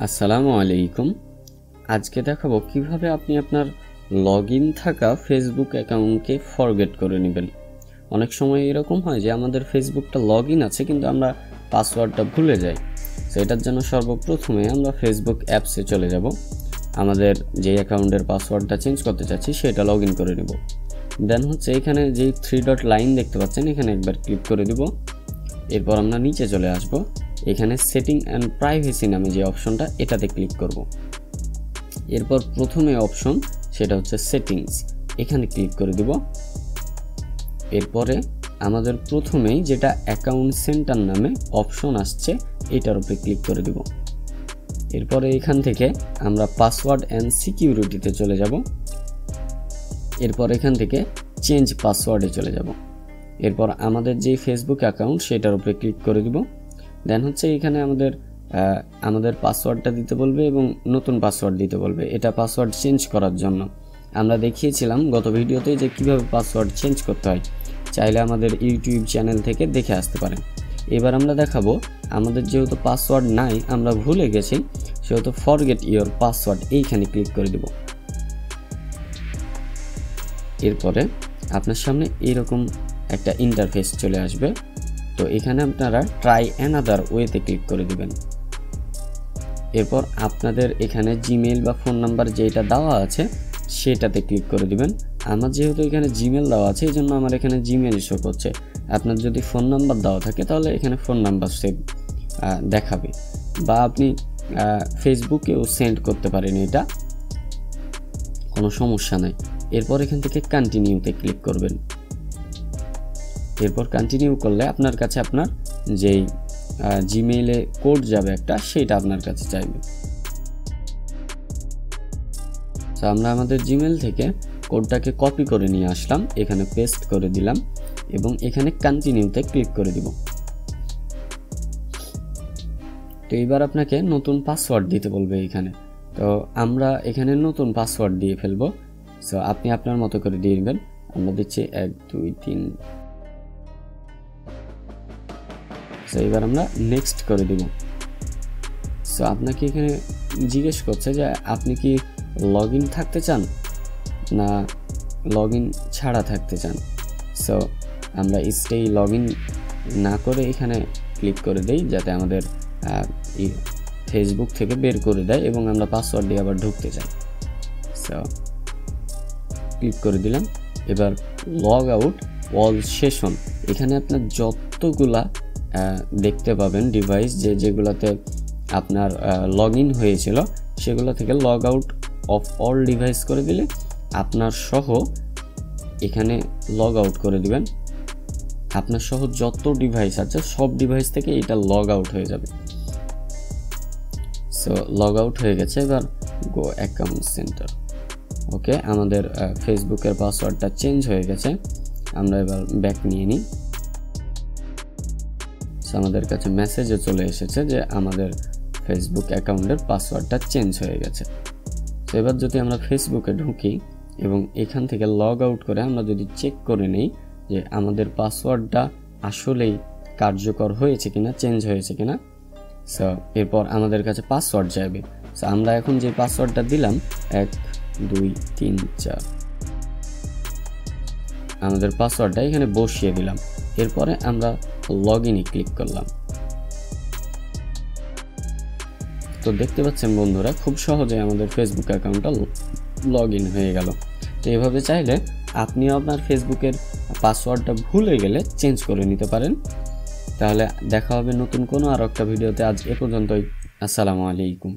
আসসালামু আলাইকুম। আজকে দেখাবো কিভাবে আপনি আপনার লগইন থাকা ফেসবুক অ্যাকাউন্টকে ফরগেট করে নেবেন। অনেক সময় এরকম হয় যে আমাদের ফেসবুকটা লগইন আছে কিন্তু আমরা পাসওয়ার্ডটা ভুলে যাই। সো এটার জন্য সর্বপ্রথমে আমরা ফেসবুক অ্যাপসে চলে যাব। আমাদের যে অ্যাকাউন্টের পাসওয়ার্ডটা চেঞ্জ করতে চাচ্ছি সেটা লগইন করে নেব। দেন হচ্ছে এখানে যে 3 ডট লাইন দেখতে পাচ্ছেন এখানে একবার ক্লিক করে দিব। এরপর আমরা নিচে চলে আসব। এখানে সেটিং অ্যান্ড প্রাইভেসি নামে যে অপশনটা এটাতে ক্লিক করব। এরপর প্রথমে অপশন সেটা হচ্ছে সেটিংস, এখানে ক্লিক করে দিব। এরপরে আমাদের প্রথমেই যেটা অ্যাকাউন্ট সেন্টার নামে অপশন আসছে এটার উপরে ক্লিক করে দিব। এরপরে এখান থেকে আমরা পাসওয়ার্ড অ্যান্ড সিকিউরিটিতে চলে যাব। এরপর এখান থেকে চেঞ্জ পাসওয়ার্ডে চলে যাব। এরপর আমাদের যে ফেসবুক অ্যাকাউন্ট সেটার উপরে ক্লিক করে দিব। দেন হচ্ছে এখানে আমাদের পাসওয়ার্ডটা দিতে বলবে এবং নতুন পাসওয়ার্ড দিতে বলবে। এটা পাসওয়ার্ড চেঞ্জ করার জন্য আমরা দেখিয়েছিলাম গত ভিডিওতে যে কিভাবে পাসওয়ার্ড চেঞ্জ করতে হয়। চাইলে আমাদের ইউটিউব চ্যানেল থেকে দেখে আসতে পারেন। এবার আমরা দেখাবো আমাদের যেহেতু পাসওয়ার্ড নাই, আমরা ভুলে গেছি, সেহেতু ফরগেট ইওর পাসওয়ার্ড এইখানে ক্লিক করে দিব। এরপরে আপনার সামনে এরকম একটা ইন্টারফেস চলে আসবে। তো এখানে আপনারা ট্রাই অ্যানাদার ওয়েতে ক্লিক করে দিবেন। এরপর আপনাদের এখানে জিমেইল বা ফোন নাম্বার যেটা দেওয়া আছে সেটাতে ক্লিক করে দিবেন। আমার যেহেতু এখানে জিমেইল দেওয়া আছে এই জন্য আমার এখানে জিমেইল শো করছে। আপনার যদি ফোন নাম্বার দেওয়া থাকে তাহলে এখানে ফোন নাম্বার সেভ দেখাবে, বা আপনি ফেসবুকেও সেন্ড করতে পারেন, এটা কোনো সমস্যা নাই। এরপর এখান থেকে কন্টিনিউতে ক্লিক করবেন। এরপর কন্টিনিউ করলে আপনার কাছে আপনার যেই জিমেইলে কোড যাবে একটা, সেটা আপনার কাছে চাইবে। তো আমরা আমাদের জিমেইল থেকে কোডটাকে কপি করে নিয়ে আসলাম, এখানে পেস্ট করে দিলাম এবং এখানে কন্টিনিউতে ক্লিক করে দিব। তো এবার আপনাকে নতুন পাসওয়ার্ড দিতে বলবে এখানে। তো আমরা এখানে নতুন পাসওয়ার্ড দিয়ে ফেলবো। সো আপনি আপনার মতো করে দিয়ে নেবেন। আমরা দিচ্ছি 1 2 3। সো এবার আমরা নেক্সট করে দিব। সো আপনাকে এখানে জিজ্ঞেস করছে যে আপনি কি লগইন থাকতে চান না লগইন ছাড়া থাকতে চান। সো আমরা স্টে লগইন না করে এখানে ক্লিক করে দেই যাতে আমাদের ফেসবুক থেকে বের করে দেয় এবং আমরা পাসওয়ার্ড দিয়ে আবার ঢুকতে চাই। সো ক্লিক করে দিলাম। এবার লগ আউট অল সেশন, এখানে আপনার যতগুলা দেখতে পাবেন ডিভাইস যেগুলোতে আপনার লগইন হয়েছিল সেগুলো থেকে log out of all device করে দিলে আপনার সহ এখানে লগ আউট করে দিবেন। আপনার সহ যত ডিভাইস আছে সব ডিভাইস থেকে এটা লগ আউট হয়ে যাবে। সো লগ আউট হয়ে গেছে। এবার গো অ্যাকাউন্ট সেন্টার। ওকে, আমাদের ফেসবুকের পাসওয়ার্ডটা চেঞ্জ হয়ে গেছে। আমরা এবার ব্যাক নিয়ে নিই। আমাদের কাছে মেসেজও চলে এসেছে যে আমাদের ফেসবুক অ্যাকাউন্টের পাসওয়ার্ডটা চেঞ্জ হয়ে গেছে। তো এবার যদি আমরা ফেসবুকে ঢুকি এবং এখান থেকে লগ আউট করে আমরা যদি চেক করে নেই যে আমাদের পাসওয়ার্ডটা আসলেই কার্যকর হয়েছে কিনা, চেঞ্জ হয়েছে কিনা। সো এরপর আমাদের কাছে পাসওয়ার্ড চাইবে। সো আমরা এখন যে পাসওয়ার্ডটা দিলাম 1 2 3 4, আমাদের পাসওয়ার্ডটা এখানে বসিয়ে দিলাম। এরপরে আমরা লগইনে ক্লিক করলাম। তো দেখতে পাচ্ছেন বন্ধুরা, খুব সহজে আমাদের ফেসবুক অ্যাকাউন্টটা লগইন হয়ে গেল। তো এভাবে চাইলে আপনিও আপনার ফেসবুকের পাসওয়ার্ডটা ভুলে গেলে চেঞ্জ করে নিতে পারেন। তাহলে দেখা হবে নতুন কোনো আর একটা ভিডিওতে। আজ এ পর্যন্তই। আসসালামু আলাইকুম।